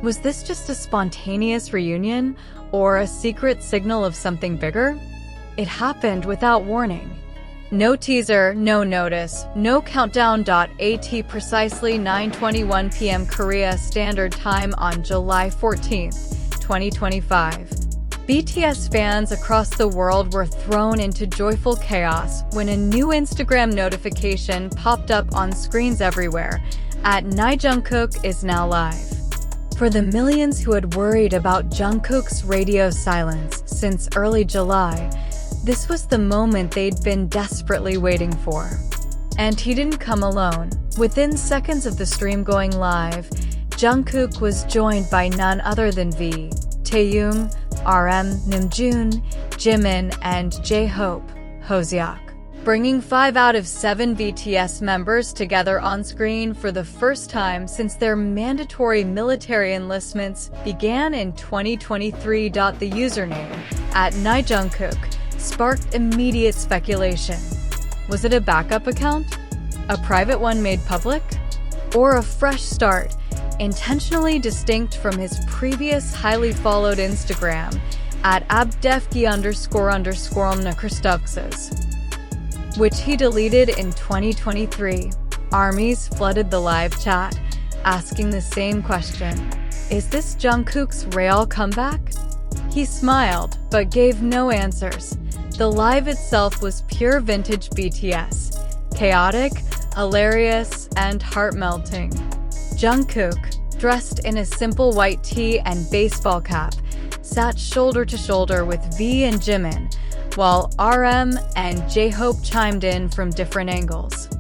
Was this just a spontaneous reunion or a secret signal of something bigger? It happened without warning. No teaser, no notice, no countdown. At precisely 9:21 p.m. Korea Standard Time on July 14, 2025. BTS fans across the world were thrown into joyful chaos when a new Instagram notification popped up on screens everywhere. Jungkook is now live. For the millions who had worried about Jungkook's radio silence since early July, this was the moment they'd been desperately waiting for. And he didn't come alone. Within seconds of the stream going live, Jungkook was joined by none other than V, Taehyung, RM, Namjoon, Jimin, and J-Hope, Hoseok, bringing 5 out of 7 BTS members together on screen for the first time since their mandatory military enlistments began in 2023. The username, @Jungkook, sparked immediate speculation. Was it a backup account? A private one made public? Or a fresh start, intentionally distinct from his previous highly followed Instagram, @abdefki__Kristokses, which he deleted in 2023. Armies flooded the live chat, asking the same question. Is this Jungkook's real comeback? He smiled, but gave no answers. The live itself was pure vintage BTS, chaotic, hilarious, and heart-melting. Jungkook, dressed in a simple white tee and baseball cap, sat shoulder to shoulder with V and Jimin, while RM and J-Hope chimed in from different angles.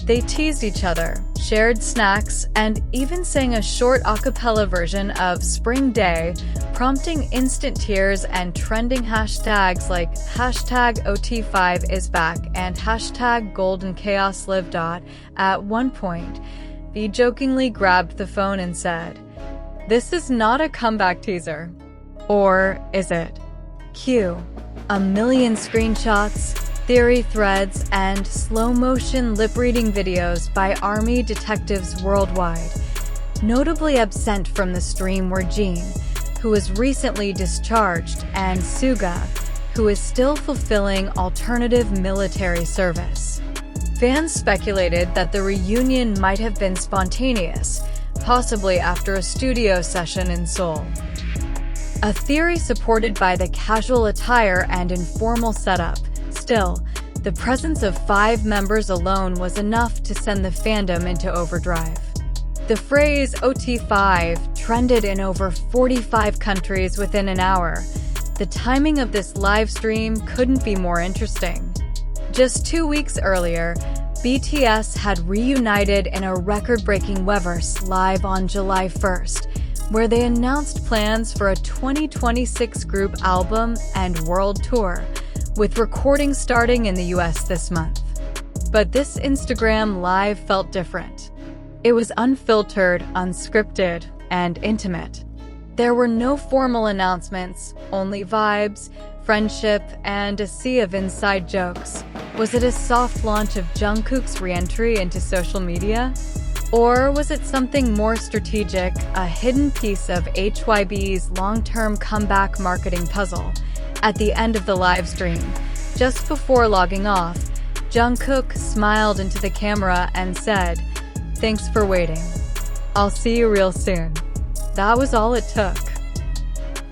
They teased each other, shared snacks, and even sang a short a cappella version of Spring Day, prompting instant tears and trending hashtags like #OT5IsBack and #GoldenChaosLive. At one point, V jokingly grabbed the phone and said, "This is not a comeback teaser." Or is it? Cue a million screenshots, theory threads, and slow-motion lip-reading videos by army detectives worldwide. Notably absent from the stream were Jin, who was recently discharged, and Suga, who is still fulfilling alternative military service. Fans speculated that the reunion might have been spontaneous, possibly after a studio session in Seoul. A theory supported by the casual attire and informal setup. Still, the presence of 5 members alone was enough to send the fandom into overdrive. The phrase OT5 trended in over 45 countries within an hour. The timing of this live stream couldn't be more interesting. Just 2 weeks earlier, BTS had reunited in a record-breaking Weverse live on July 1st, where they announced plans for a 2026 group album and world tour, with recording starting in the US this month. But this Instagram live felt different. It was unfiltered, unscripted, and intimate. There were no formal announcements, only vibes, friendship, and a sea of inside jokes. Was it a soft launch of Jungkook's re-entry into social media? Or was it something more strategic, a hidden piece of HYB's long-term comeback marketing puzzle? At the end of the live stream, just before logging off, Jungkook smiled into the camera and said, "Thanks for waiting. I'll see you real soon." That was all it took.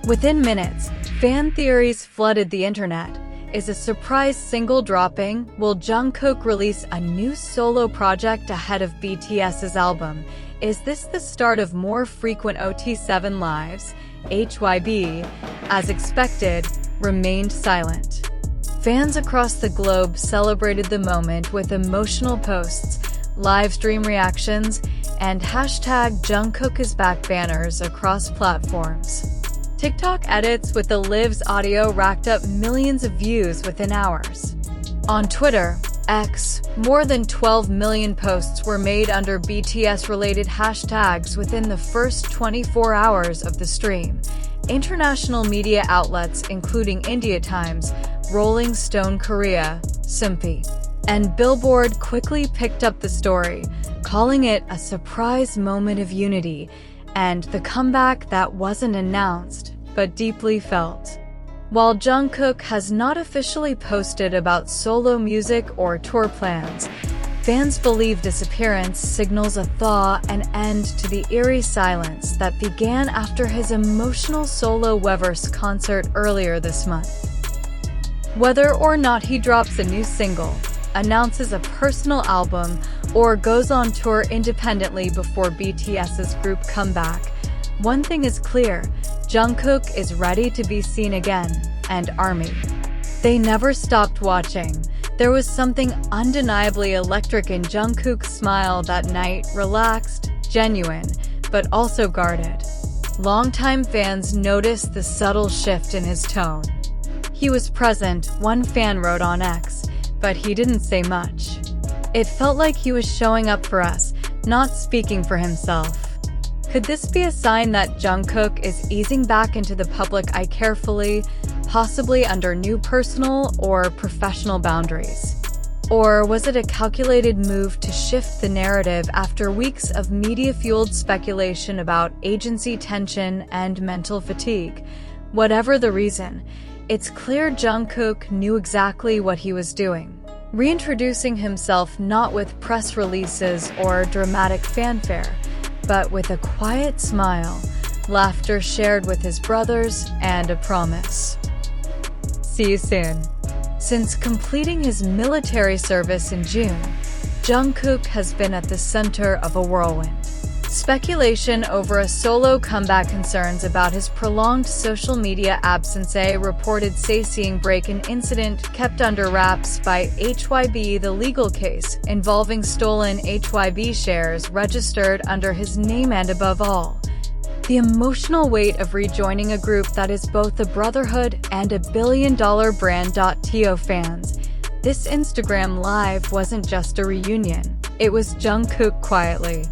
Within minutes, fan theories flooded the internet. Is a surprise single dropping? Will Jungkook release a new solo project ahead of BTS's album? Is this the start of more frequent OT7 lives? HYB, as expected, remained silent. Fans across the globe celebrated the moment with emotional posts, live stream reactions, and #JungkookIsBack banners across platforms. TikTok edits with the Live's audio racked up millions of views within hours. On Twitter, X, more than 12 million posts were made under BTS-related hashtags within the first 24 hours of the stream. International media outlets including India Times, Rolling Stone Korea, Simpy, and Billboard quickly picked up the story, calling it a surprise moment of unity and the comeback that wasn't announced, but deeply felt. While Jungkook has not officially posted about solo music or tour plans, fans believe this appearance signals a thaw and end to the eerie silence that began after his emotional solo Weverse concert earlier this month. Whether or not he drops a new single, announces a personal album, or goes on tour independently before BTS's group comeback, one thing is clear: Jungkook is ready to be seen again, and ARMY. They never stopped watching. There was something undeniably electric in Jungkook's smile that night, relaxed, genuine, but also guarded. Longtime fans noticed the subtle shift in his tone. He was present, one fan wrote on X, but he didn't say much. It felt like he was showing up for us, not speaking for himself. Could this be a sign that Jungkook is easing back into the public eye carefully, possibly under new personal or professional boundaries? Or was it a calculated move to shift the narrative after weeks of media-fueled speculation about agency tension and mental fatigue? Whatever the reason, it's clear Jungkook knew exactly what he was doing, reintroducing himself not with press releases or dramatic fanfare, but with a quiet smile, laughter shared with his brothers, and a promise. See you soon. Since completing his military service in June, Jungkook has been at the center of a whirlwind. Speculation over a solo comeback, concerns about his prolonged social media absence, a reported Seeing break-in incident kept under wraps by HYB, the legal case involving stolen HYB shares registered under his name, and above all, the emotional weight of rejoining a group that is both a brotherhood and a billion-dollar brand. To fans, this Instagram Live wasn't just a reunion, it was Jungkook quietly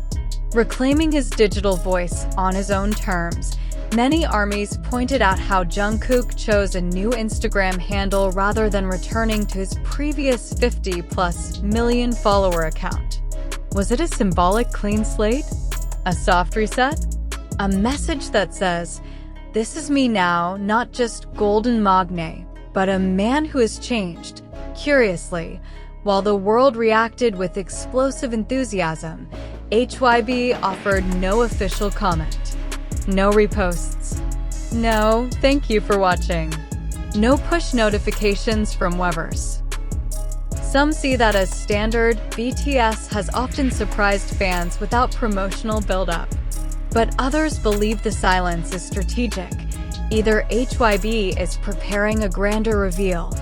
reclaiming his digital voice on his own terms. Many ARMYs pointed out how Jungkook chose a new Instagram handle rather than returning to his previous 50+ million follower account. Was it a symbolic clean slate? A soft reset? A message that says, "This is me now, not just Golden Magne, but a man who has changed." Curiously, while the world reacted with explosive enthusiasm, HYB offered no official comment. No reposts. No "thank you for watching." No push notifications from Weverse. Some see that as standard. BTS has often surprised fans without promotional build-up. But others believe the silence is strategic. Either HYB is preparing a grander reveal,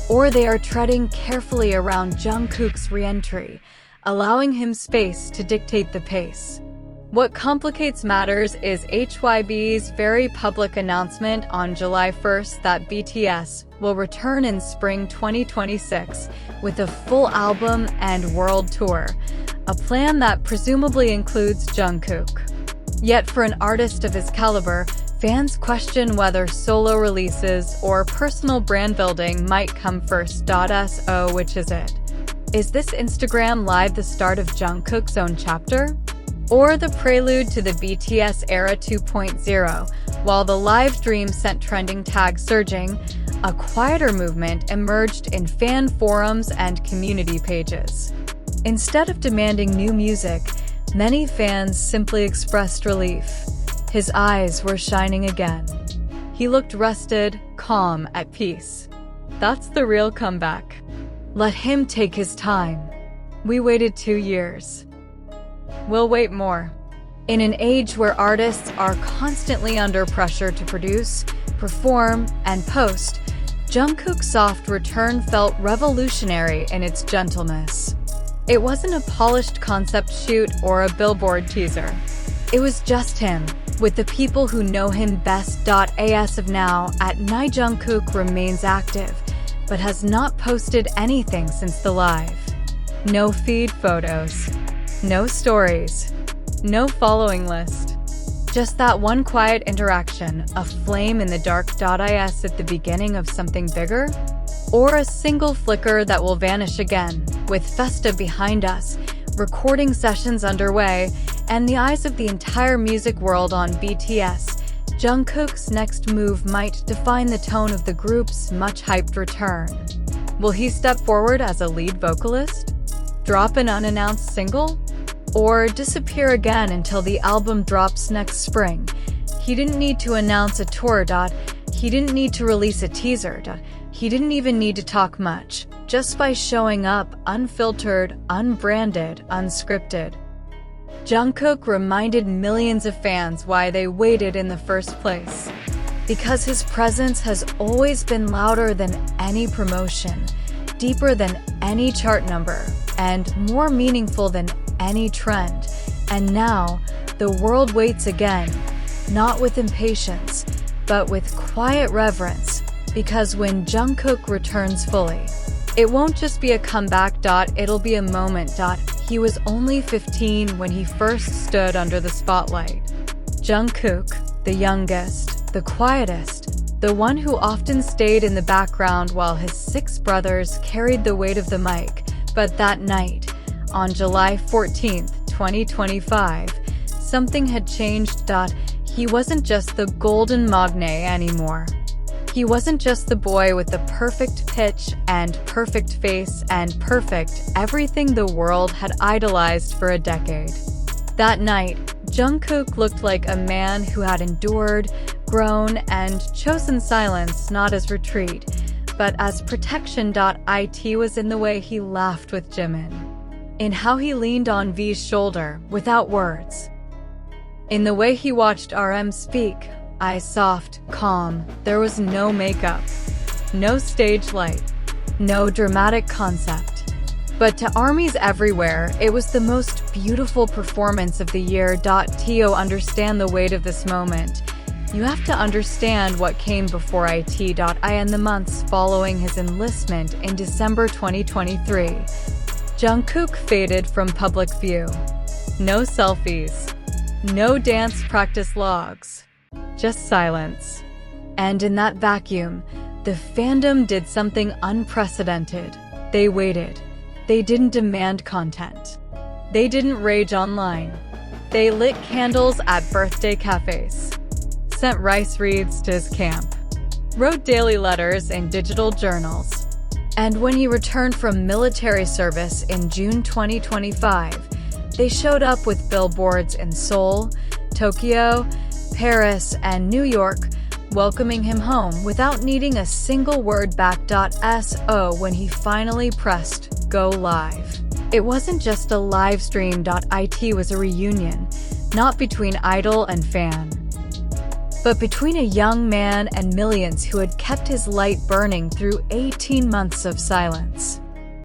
or they are treading carefully around Jungkook's re-entry, allowing him space to dictate the pace. What complicates matters is HYB's very public announcement on July 1st that BTS will return in spring 2026 with a full album and world tour, a plan that presumably includes Jungkook. Yet for an artist of his caliber, fans question whether solo releases or personal brand building might come first. So which is it? Is this Instagram Live the start of Jungkook's own chapter? Or the prelude to the BTS era 2.0? While the live dream sent trending tags surging, a quieter movement emerged in fan forums and community pages. Instead of demanding new music, many fans simply expressed relief. His eyes were shining again. He looked rested, calm, at peace. That's the real comeback. Let him take his time. We waited 2 years. We'll wait more. In an age where artists are constantly under pressure to produce, perform, and post, Jungkook's soft return felt revolutionary in its gentleness. It wasn't a polished concept shoot or a billboard teaser. It was just him, with the people who know him best. As of now, at night, Jungkook remains active, but has not posted anything since the live. No feed photos. No stories. No following list. Just that one quiet interaction, a flame in the dark. Is it the beginning of something bigger? Or a single flicker that will vanish again? With Festa behind us, recording sessions underway, and the eyes of the entire music world on BTS, Jungkook's next move might define the tone of the group's much-hyped return. Will he step forward as a lead vocalist? Drop an unannounced single? Or disappear again until the album drops next spring? He didn't need to announce a tour. He didn't need to release a teaser. He didn't even need to talk much. Just by showing up, unfiltered, unbranded, unscripted. Jungkook reminded millions of fans why they waited in the first place. Because his presence has always been louder than any promotion, deeper than any chart number, and more meaningful than any trend. And now, the world waits again, not with impatience, but with quiet reverence, because when Jungkook returns fully, it won't just be a comeback. It'll be a moment. He was only 15 when he first stood under the spotlight. Jungkook, the youngest, the quietest, the one who often stayed in the background while his 6 brothers carried the weight of the mic. But that night, on July 14, 2025, something had changed. He wasn't just the golden magne anymore. He wasn't just the boy with the perfect pitch and perfect face and perfect everything the world had idolized for a decade. That night, Jungkook looked like a man who had endured, grown, and chosen silence not as retreat, but as protection. It was in the way he laughed with Jimin, in how he leaned on V's shoulder without words, in the way he watched RM speak, eyes soft, calm. There was no makeup, no stage light, no dramatic concept. But to ARMYs everywhere, it was the most beautiful performance of the year. To understand the weight of this moment, you have to understand what came before it. In the months following his enlistment in December 2023, Jungkook faded from public view. No selfies, no dance practice logs. Just silence. And in that vacuum, the fandom did something unprecedented. They waited. They didn't demand content. They didn't rage online. They lit candles at birthday cafes, sent rice wreaths to his camp, wrote daily letters in digital journals. And when he returned from military service in June 2025, they showed up with billboards in Seoul, Tokyo, Paris, and New York, welcoming him home without needing a single word back. So when he finally pressed go live, it wasn't just a live stream. It was a reunion, not between idol and fan, but between a young man and millions who had kept his light burning through 18 months of silence.